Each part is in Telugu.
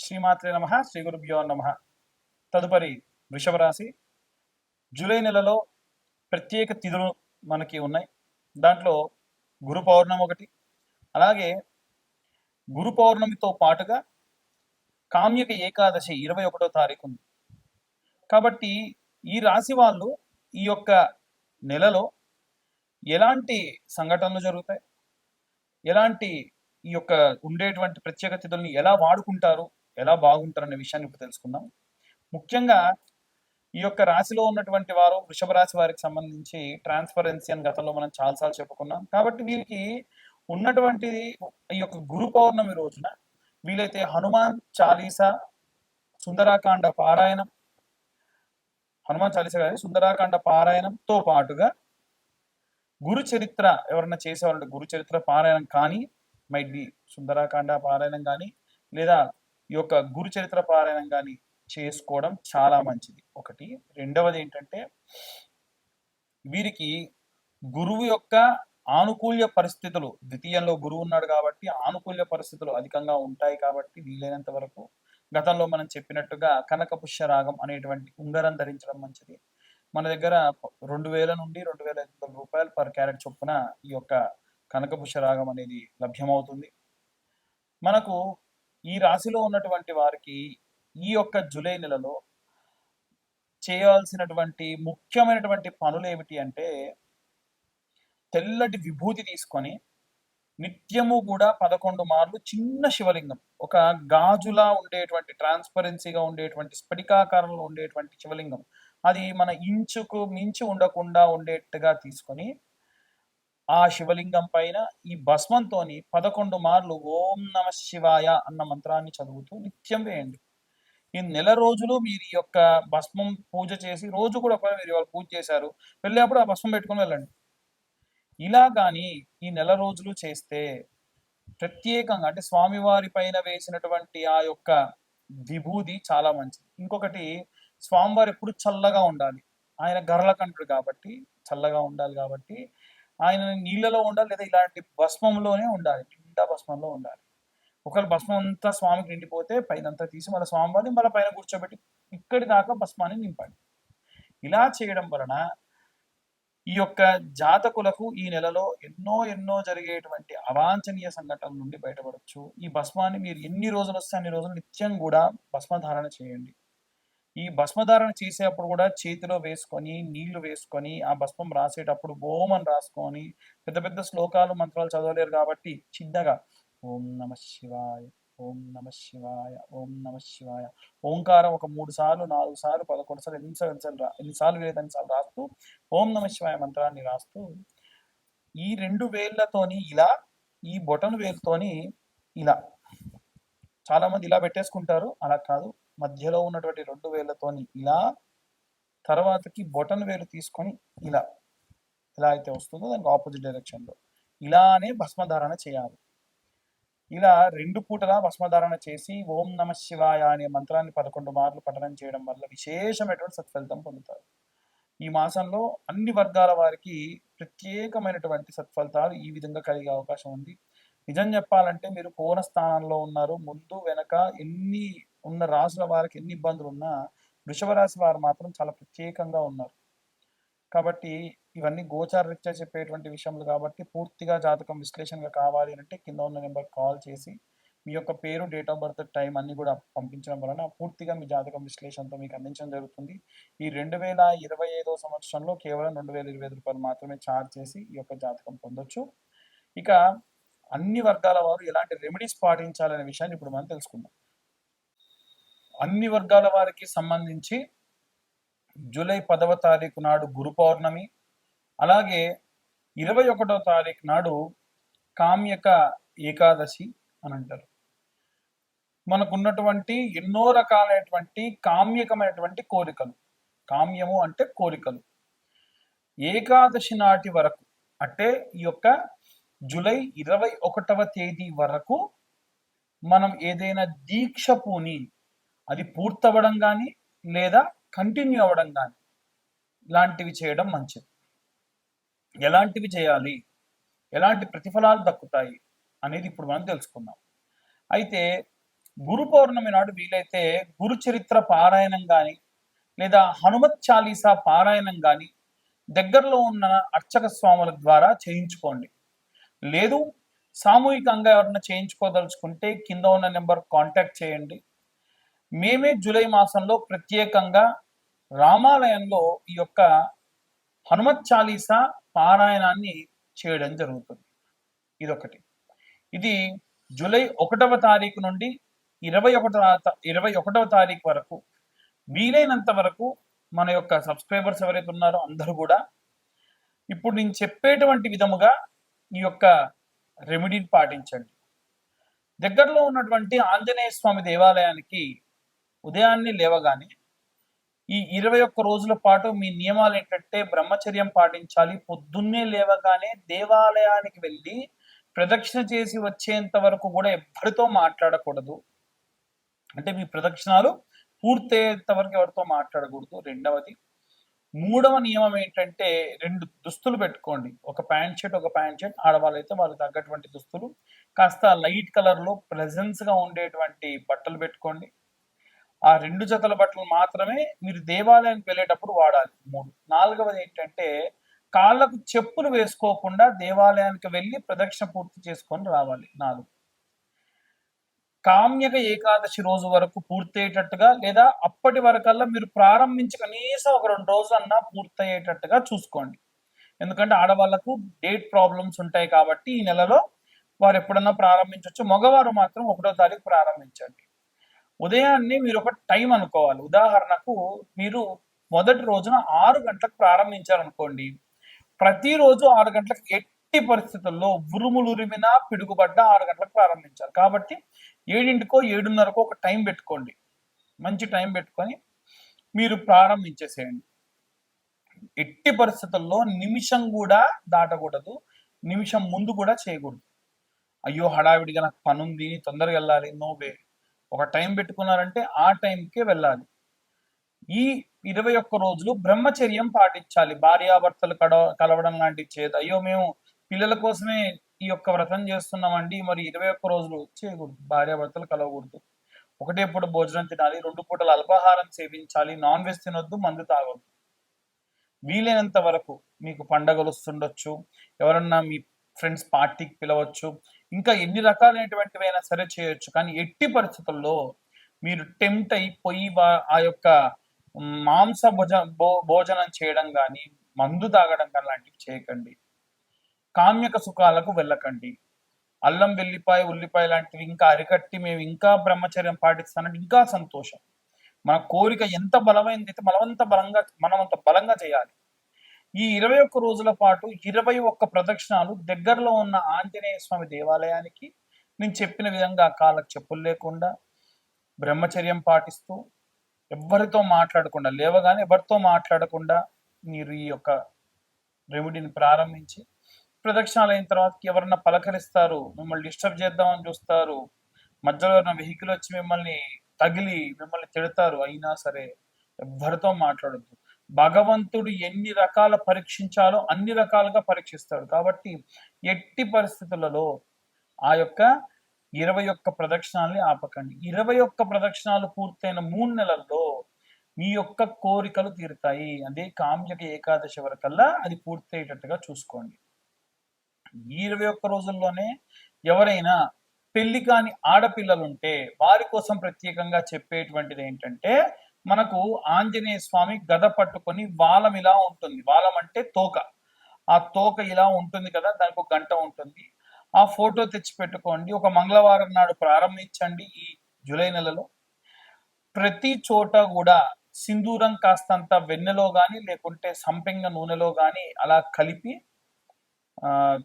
శ్రీమాత్రే నమ. శ్రీ గురుభ్యో నమ. తదుపరి వృషభ రాశి. జూలై నెలలో ప్రత్యేక తిథులు మనకి ఉన్నాయి. దాంట్లో గురు పౌర్ణమి ఒకటి, అలాగే గురు పౌర్ణమితో పాటుగా కామ్యక ఏకాదశి 21వ తారీఖు ఉంది. కాబట్టి ఈ రాశి వాళ్ళు ఈ యొక్క నెలలో ఎలాంటి సంఘటనలు జరుగుతాయి, ఎలాంటి ఈ యొక్క ఉండేటువంటి ప్రత్యేక తిథుల్ని ఎలా వాడుకుంటారు, ఎలా బాగుంటారు అనే విషయాన్ని ఇప్పుడు తెలుసుకుందాం. ముఖ్యంగా ఈ యొక్క రాశిలో ఉన్నటువంటి వారు, వృషభ రాశి వారికి సంబంధించి ట్రాన్స్పరెన్సీ అని గతంలో మనం చాలాసార్లు చెప్పుకున్నాం. కాబట్టి వీరికి ఉన్నటువంటి ఈ యొక్క గురు పౌర్ణమి రోజున వీలైతే హనుమాన్ చాలీసా, సుందరాకాండ పారాయణం, హనుమాన్ చాలీసా కానీ సుందరాకాండ పారాయణంతో పాటుగా గురు చరిత్ర ఎవరన్నా చేసేవాళ్ళంటే గురు చరిత్ర పారాయణం కానీ, మైట్ బి సుందరాకాండ పారాయణం కానీ, లేదా ఈ యొక్క గురు చరిత్ర పారాయణం కానీ చేసుకోవడం చాలా మంచిది. ఒకటి. రెండవది ఏంటంటే వీరికి గురువు యొక్క ఆనుకూల్య పరిస్థితులు, ద్వితీయంలో గురువు ఉన్నాడు కాబట్టి ఆనుకూల్య పరిస్థితులు అధికంగా ఉంటాయి. కాబట్టి వీలైనంత వరకు గతంలో మనం చెప్పినట్టుగా కనకపుష్య రాగం అనేటువంటి ఉంగరం ధరించడం మంచిది. మన దగ్గర 2000 నుండి 2500 రూపాయలు పర్ క్యారెట్ చొప్పున ఈ యొక్క కనకపుష్య రాగం అనేది లభ్యమవుతుంది. మనకు ఈ రాశిలో ఉన్నటువంటి వారికి ఈ యొక్క జూలై నెలలో చేయాల్సినటువంటి ముఖ్యమైనటువంటి పనులు ఏమిటి అంటే, తెల్లటి విభూతి తీసుకొని నిత్యము కూడా 11 మార్లు చిన్న శివలింగం, ఒక గాజులా ఉండేటువంటి ట్రాన్స్పరెన్సీగా ఉండేటువంటి స్ఫటికాకారంలో ఉండేటువంటి శివలింగం, అది మన ఇంచుకు మించి ఉండకుండా ఉండేట్టుగా తీసుకొని ఆ శివలింగం పైన ఈ భస్మంతోని 11 మార్లు ఓం నమ శివాయ అన్న మంత్రాన్ని చదువుతూ నిత్యం వేయండి. ఈ నెల రోజులు మీరు ఈ యొక్క భస్మం పూజ చేసి, రోజు కూడా ఒకవేళ మీరు ఇవాళ పూజ చేశారు, వెళ్ళేప్పుడు ఆ భస్మం పెట్టుకొని వెళ్ళండి. ఇలా కానీ ఈ నెల రోజులు చేస్తే ప్రత్యేకంగా అంటే స్వామివారి పైన వేసినటువంటి ఆ యొక్క విభూది చాలా మంచిది. ఇంకొకటి, స్వామివారు ఎప్పుడు చల్లగా ఉండాలి. ఆయన గరళకంఠుడు కాబట్టి చల్లగా ఉండాలి. కాబట్టి ఆయన నీళ్ళలో ఉండాలి, లేదా ఇలాంటి భస్మంలోనే ఉండాలి, నిండా భస్మంలో ఉండాలి. ఒకవేళ భస్మం అంతా స్వామికి నిండిపోతే పైనంతా తీసి మళ్ళీ స్వామివారిని మళ్ళీ పైన కూర్చోబెట్టి ఇక్కడి దాకా భస్మాన్ని నింపండి. ఇలా చేయడం వలన ఈ యొక్క జాతకులకు ఈ నెలలో ఎన్నో జరిగేటువంటి అవాంఛనీయ సంఘటనల నుండి బయటపడవచ్చు. ఈ భస్మాన్ని మీరు ఎన్ని రోజులు వస్తే అన్ని రోజులు నిత్యం కూడా భస్మధారణ చేయండి. ఈ భస్మధారణ చేసేటప్పుడు కూడా చేతిలో వేసుకొని నీళ్లు వేసుకొని ఆ భస్మం రాసేటప్పుడు ఓం అని రాసుకొని, పెద్ద శ్లోకాలు మంత్రాలు చదవలేరు కాబట్టి చిన్నగా ఓం నమ శివాయ, ఓం నమ శివాయ, ఓం నమ శివాయ, ఓంకారం ఒక 3 సార్లు 4 సార్లు 11 సార్లు ఎన్నిసార్లు ఎన్నిసార్లు రాస్తూ ఓం నమ శివాయ మంత్రాన్ని రాస్తూ ఈ 2 వేళ్లతోని ఇలా, ఈ బొటను వేలుతోని ఇలా, చాలా మంది ఇలా పెట్టేసుకుంటారు. అలా కాదు, మధ్యలో ఉన్నటువంటి 2 వేళ్లతోని ఇలా, తర్వాతకి బొటను వేలు తీసుకొని ఇలా, ఎలా అయితే వస్తుందో దానికి ఆపోజిట్ డైరెక్షన్లో ఇలానే భస్మధారణ చేయాలి. ఇలా 2 పూటలా భస్మధారణ చేసి ఓం నమ శివాయ అనే మంత్రాన్ని 11 మార్లు పఠనం చేయడం వల్ల విశేషమైనటువంటి సత్ఫలితం పొందుతారు. ఈ మాసంలో అన్ని వర్గాల వారికి ప్రత్యేకమైనటువంటి సత్ఫలితాలు ఈ విధంగా కలిగే అవకాశం ఉంది. నిజం చెప్పాలంటే మీరు కోణ స్థానంలో ఉన్నారు. ముందు వెనక ఎన్ని ఉన్న రాశుల వారికి ఎన్ని ఇబ్బందులు ఉన్నా వృషభ రాశి వారు మాత్రం చాలా ప్రత్యేకంగా ఉన్నారు. కాబట్టి ఇవన్నీ గోచార రీత్యా చెప్పేటువంటి విషయములు కాబట్టి పూర్తిగా జాతకం విశ్లేషణగా కావాలి అంటే కింద ఉన్న నెంబర్ కాల్ చేసి మీ యొక్క పేరు, డేట్ ఆఫ్ బర్త్, టైం అన్ని కూడా పంపించడం వలన పూర్తిగా మీ జాతకం విశ్లేషణతో మీకు అందించడం జరుగుతుంది. ఈ 2025వ సంవత్సరంలో కేవలం 2025 రూపాయలు మాత్రమే ఛార్జ్ చేసి ఈ యొక్క జాతకం పొందొచ్చు. ఇక అన్ని వర్గాల వారు ఎలాంటి రెమెడీస్ పాటించాలనే విషయాన్ని ఇప్పుడు మనం తెలుసుకుందాం. అన్ని వర్గాల వారికి సంబంధించి జూలై 10వ తారీఖు నాడు గురు పౌర్ణమి, అలాగే 21వ తారీఖు నాడు కామ్యక ఏకాదశి అని అంటారు. మనకున్నటువంటి ఎన్నో రకాలైనటువంటి కామ్యకమైనటువంటి కోరికలు, కామ్యము అంటే కోరికలు, ఏకాదశి నాటి వరకు అంటే ఈ యొక్క జూలై 21వ తేదీ వరకు మనం ఏదైనా దీక్ష పూని అది పూర్తవడం కానీ లేదా కంటిన్యూ అవ్వడం కానీ ఇలాంటివి చేయడం మంచిది. ఎలాంటివి చేయాలి, ఎలాంటి ప్రతిఫలాలు దక్కుతాయి అనేది ఇప్పుడు మనం తెలుసుకుందాం. అయితే గురు పౌర్ణమి నాడు వీలైతే గురు చరిత్ర పారాయణం కానీ లేదా హనుమత్ చాలీసా పారాయణం కానీ దగ్గరలో ఉన్న అర్చక స్వాముల ద్వారా చేయించుకోండి. లేదు సామూహికంగా ఎవరైనా చేయించుకోదలుచుకుంటే కింద ఉన్న నెంబర్ కాంటాక్ట్ చేయండి. మేమే జూలై మాసంలో ప్రత్యేకంగా రామాలయంలో ఈ యొక్క హనుమత్ చాలీసా పారాయణాన్ని చేయడం జరుగుతుంది. ఇదొకటి. ఇది జూలై 1వ తారీఖు నుండి 21వ తారీఖు వరకు వీలైనంత వరకు మన యొక్క సబ్స్క్రైబర్స్ ఎవరైతే ఉన్నారో అందరూ కూడా ఇప్పుడు నేను చెప్పేటువంటి విధముగా ఈ యొక్క రెమెడీని పాటించండి. దగ్గరలో ఉన్నటువంటి ఆంజనేయ స్వామి దేవాలయానికి ఉదయాన్నే లేవగానే ఈ 21 రోజుల పాటు మీ నియమాలు ఏంటంటే బ్రహ్మచర్యం పాటించాలి. పొద్దున్నే లేవగానే దేవాలయానికి వెళ్ళి ప్రదక్షిణ చేసి వచ్చేంత వరకు కూడా ఎవ్వరితో మాట్లాడకూడదు. అంటే మీ ప్రదక్షిణాలు పూర్తయ్యేంత వరకు ఎవరితో మాట్లాడకూడదు. రెండవది, మూడవ నియమం ఏంటంటే 2 దుస్తులు పెట్టుకోండి. ఒక ప్యాంట్ షర్ట్, ఆడవాళ్ళైతే వాళ్ళకి తగ్గటువంటి దుస్తులు కాస్త లైట్ కలర్లో ప్రెజెన్స్గా ఉండేటువంటి బట్టలు పెట్టుకోండి. ఆ 2 జతల బట్టలు మాత్రమే మీరు దేవాలయానికి వెళ్ళేటప్పుడు వాడాలి. 3. నాలుగవది ఏంటంటే కాళ్ళకు చెప్పులు వేసుకోకుండా దేవాలయానికి వెళ్ళి ప్రదక్షిణ పూర్తి చేసుకొని రావాలి. 4. కామ్యక ఏకాదశి రోజు వరకు పూర్తయ్యేటట్టుగా లేదా అప్పటి వరకల్లా మీరు ప్రారంభించి కనీసం ఒక 2 రోజులన్నా పూర్తయ్యేటట్టుగా చూసుకోండి. ఎందుకంటే ఆడవాళ్లకు డేట్ ప్రాబ్లమ్స్ ఉంటాయి కాబట్టి ఈ నెలలో వారు ఎప్పుడన్నా ప్రారంభించవచ్చు. మగవారు మాత్రం 1వ తారీఖు ప్రారంభించండి. ఉదయాన్నే మీరు ఒక టైం అనుకోవాలి. ఉదాహరణకు మీరు మొదటి రోజున 6 గంటలకు ప్రారంభించారనుకోండి, ప్రతిరోజు 6 గంటలకు ఎట్టి పరిస్థితుల్లో ఉరుములు ఉరిమినా పిడుగుపడ్డ 6 గంటలకు ప్రారంభించాలి. కాబట్టి 7కో 7:30కో ఒక టైం పెట్టుకోండి. మంచి టైం పెట్టుకొని మీరు ప్రారంభించేసేయండి. ఎట్టి పరిస్థితుల్లో నిమిషం కూడా దాటకూడదు. నిమిషం ముందు కూడా చేయకూడదు. అయ్యో హడావిడిగా నాకు పని ఉంది, తొందరగా వెళ్ళాలి, నో వే. ఒక టైం పెట్టుకున్నారంటే ఆ టైంకే వెళ్ళాలి. ఈ 21 రోజులు బ్రహ్మచర్యం పాటించాలి. భార్యాభర్తలు కలవడం లాంటివి చేయదు. అయ్యో మేము పిల్లల కోసమే ఈ యొక్క వ్రతం చేస్తున్నామండి, మరి 21 రోజులు చేయకూడదు. భార్యాభర్తలు కలవకూడదు. ఒకటే పూట భోజనం తినాలి, 2 పూటలు అల్పాహారం సేవించాలి, నాన్ వెజ్ తినొద్దు, మందు తాగొద్దు. వీలైనంత వరకు మీకు పండగలు వస్తుండొచ్చు, ఎవరన్నా మీ ఫ్రెండ్స్ పార్టీకి పిలవచ్చు, ఇంకా ఎన్ని రకాలైనటువంటివైనా సరే చేయొచ్చు. కానీ ఎట్టి పరిస్థితుల్లో మీరు టెంప్ట్ అయిపోయి ఆ యొక్క మాంస భోజనం చేయడం కానీ మందు తాగడం కానీ లాంటివి చేయకండి. కామ్యక సుఖాలకు వెళ్ళకండి. అల్లం వెల్లిపాయ ఉల్లిపాయ లాంటివి ఇంకా అరికట్టి మేము ఇంకా బ్రహ్మచర్యం పాటిస్తానంటే ఇంకా సంతోషం. మన కోరిక ఎంత బలమైంది అయితే మనం అంత బలంగా చేయాలి. ఈ 21 రోజుల పాటు 21 ప్రదక్షిణాలు దగ్గరలో ఉన్న ఆంజనేయ స్వామి దేవాలయానికి నేను చెప్పిన విధంగా కాళ్ళకు చెప్పులు లేకుండా బ్రహ్మచర్యం పాటిస్తూ ఎవరితో మాట్లాడకుండా లేవగానే ఎవరితో మాట్లాడకుండా మీరు ఈ యొక్క రెమెడీని ప్రారంభించి ప్రదక్షిణాలు అయిన తర్వాత ఎవరన్నా పలకరిస్తారు, మిమ్మల్ని డిస్టర్బ్ చేద్దామని చూస్తారు, మధ్యలో ఎవరైనా వెహికల్ వచ్చి మిమ్మల్ని తగిలి మిమ్మల్ని తిడతారు, అయినా సరే ఎవరితో మాట్లాడద్దు. భగవంతుడు ఎన్ని రకాల పరీక్షించాలో అన్ని రకాలుగా పరీక్షిస్తాడు. కాబట్టి ఎట్టి పరిస్థితులలో ఆ యొక్క 21 ప్రదక్షిణాలని ఆపకండి. 21 ప్రదక్షిణాలు పూర్తయిన 3 నెలల్లో మీ యొక్క కోరికలు తీరుతాయి. అదే కామ్యక ఏకాదశి వరకల్లా అది పూర్తయ్యేటట్టుగా చూసుకోండి. ఈ 21 రోజుల్లోనే ఎవరైనా పెళ్లి కాని ఆడపిల్లలుంటే వారి కోసం ప్రత్యేకంగా చెప్పేటువంటిది ఏంటంటే, మనకు ఆంజనేయ స్వామి గద పట్టుకొని వాలం ఇలా ఉంటుంది. వాలం అంటే తోక. ఆ తోక ఇలా ఉంటుంది కదా, దానికి ఒక గంట ఉంటుంది. ఆ ఫోటో తెచ్చి పెట్టుకోండి. ఒక మంగళవారం నాడు ప్రారంభించండి. ఈ జూలై నెలలో ప్రతి చోట కూడా సింధూరం కాస్తంత వెన్నెలో కానీ లేకుంటే సంపెంగ నూనెలో కానీ అలా కలిపి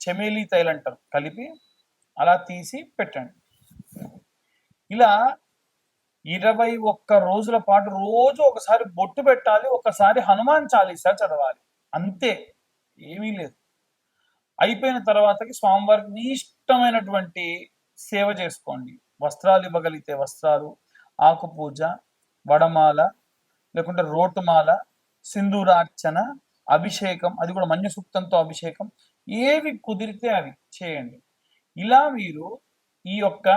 చెమేలి తైలు అంటారు, కలిపి అలా తీసి పెట్టండి. ఇలా 21 రోజుల పాటు రోజు ఒకసారి బొట్టు పెట్టాలి, ఒకసారి హనుమాన్ చాలీసా చదవాలి. అంతే, ఏమీ లేదు. అయిపోయిన తర్వాతకి స్వామివారికి మీ ఇష్టమైనటువంటి సేవ చేసుకోండి. వస్త్రాలు ఇవ్వగలిగితే వస్త్రాలు, ఆకుపూజ, వడమాల, లేకుంటే రోటుమాల, సింధూరార్చన, అభిషేకం, అది కూడా మన్య సూక్తంతో అభిషేకం, ఏవి కుదిరితే అవి చేయండి. ఇలా మీరు ఈ యొక్క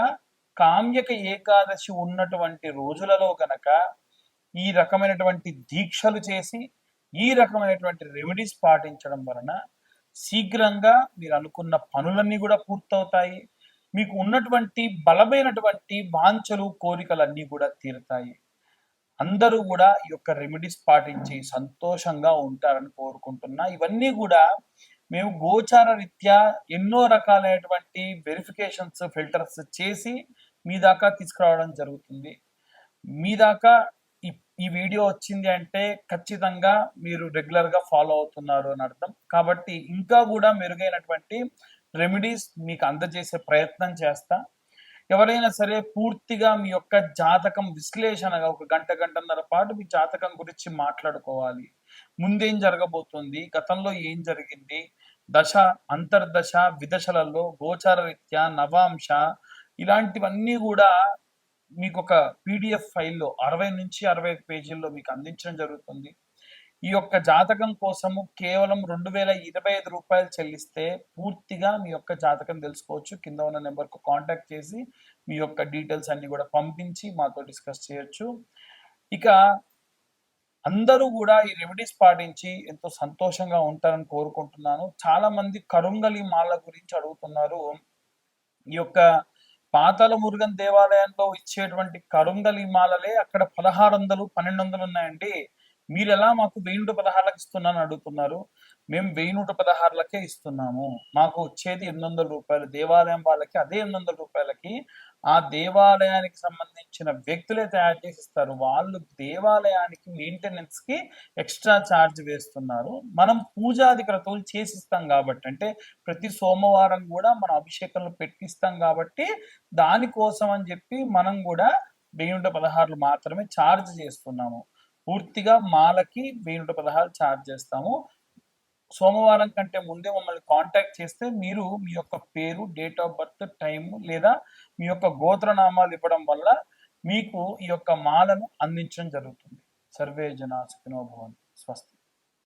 కామ్యక ఏకాదశి ఉన్నటువంటి రోజులలో గనక ఈ రకమైనటువంటి దీక్షలు చేసి ఈ రకమైనటువంటి రెమెడీస్ పాటించడం వలన శీఘ్రంగా మీరు అనుకున్న పనులన్నీ కూడా పూర్తవుతాయి. మీకు ఉన్నటువంటి బలమైనటువంటి వాంఛలు కోరికలన్నీ కూడా తీరుతాయి. అందరూ కూడా ఈ యొక్క రెమెడీస్ పాటించి సంతోషంగా ఉంటారని కోరుకుంటున్నా. ఇవన్నీ కూడా మేము గోచార రీత్యా ఎన్నో రకాలైనటువంటి వెరిఫికేషన్స్, ఫిల్టర్స్ చేసి మీ దాకా తీసుకురావడం జరుగుతుంది. మీ దాకా ఈ ఈ వీడియో వచ్చింది అంటే ఖచ్చితంగా మీరు రెగ్యులర్‌గా ఫాలో అవుతున్నారు అని అర్థం. కాబట్టి ఇంకా కూడా మెరుగైనటువంటి రెమెడీస్ మీకు అందజేసే ప్రయత్నం చేస్తా. ఎవరైనా సరే పూర్తిగా మీ యొక్క జాతకం విశ్లేషణగా ఒక గంట, గంటన్నర పాటు మీ జాతకం గురించి మాట్లాడుకోవాలి. ముందేం జరగబోతుంది? గతంలో ఏం జరిగింది? దశ, అంతర్దశ, విదశలలో గోచార రీత్యా, నవాంశ ఇలాంటివన్నీ గూడా మీకొక పీడీఎఫ్ ఫైల్‌లో 60-65 పేజీల్లో మీకు అందించడం జరుగుతుంది. ఈ యొక్క జాతకం కోసము కేవలం రూ. 2025 చెల్లిస్తే పూర్తిగా మీ యొక్క జాతకం తెలుసుకోవచ్చు. కింద ఉన్న నెంబర్‌కు కాంటాక్ట్ చేసి మీ యొక్క డీటెయిల్స్ అన్నీ కూడా పంపించి మాతో డిస్కస్ చేయొచ్చు. ఇక అందరూ కూడా ఈ రెమెడీస్ పాటించి ఎంతో సంతోషంగా ఉంటారని కోరుకుంటున్నాను. చాలామంది కరుంగలి మాల గురించి అడుగుతున్నారు. ఈ యొక్క పాతాళ మురుగన్ దేవాలయంలో ఇచ్చేటువంటి కరుంగలి మాలలే అక్కడ 1600, 1200 ఉన్నాయండి. మీరెలా మాకు 1116కి ఇస్తున్నానని అడుగుతున్నారు. మేము 1116లకే ఇస్తున్నాము. మాకు వచ్చేది రూ. 800. దేవాలయం వాళ్ళకి అదే రూ. 800కి ఆ దేవాలయానికి సంబంధించిన వ్యక్తులే తయారు చేసి ఇస్తారు. వాళ్ళు దేవాలయానికి మెయింటెనెన్స్‌కి ఎక్స్‌ట్రా చార్జ్ వేస్తున్నారు. మనం పూజాది క్రతువులు చేసిస్తాం కాబట్టి, అంటే ప్రతి సోమవారం కూడా మనం అభిషేకాలు పెట్టిస్తాం కాబట్టి, దానికోసం అని చెప్పి మనం కూడా 1016 మాత్రమే చార్జ్ చేస్తున్నాము. పూర్తిగా మాలకి 1016 చార్జ్ చేస్తాము. సోమవారం కంటే ముందే మమ్మల్ని కాంటాక్ట్ చేస్తే మీరు మీ యొక్క పేరు, డేట్ ఆఫ్ బర్త్, టైము లేదా మీ యొక్క గోత్రనామాలు ఇవ్వడం వల్ల మీకు ఈ యొక్క మాలను అందించడం జరుగుతుంది. సర్వే జనా సుఖినో భవంతు. స్వస్తి.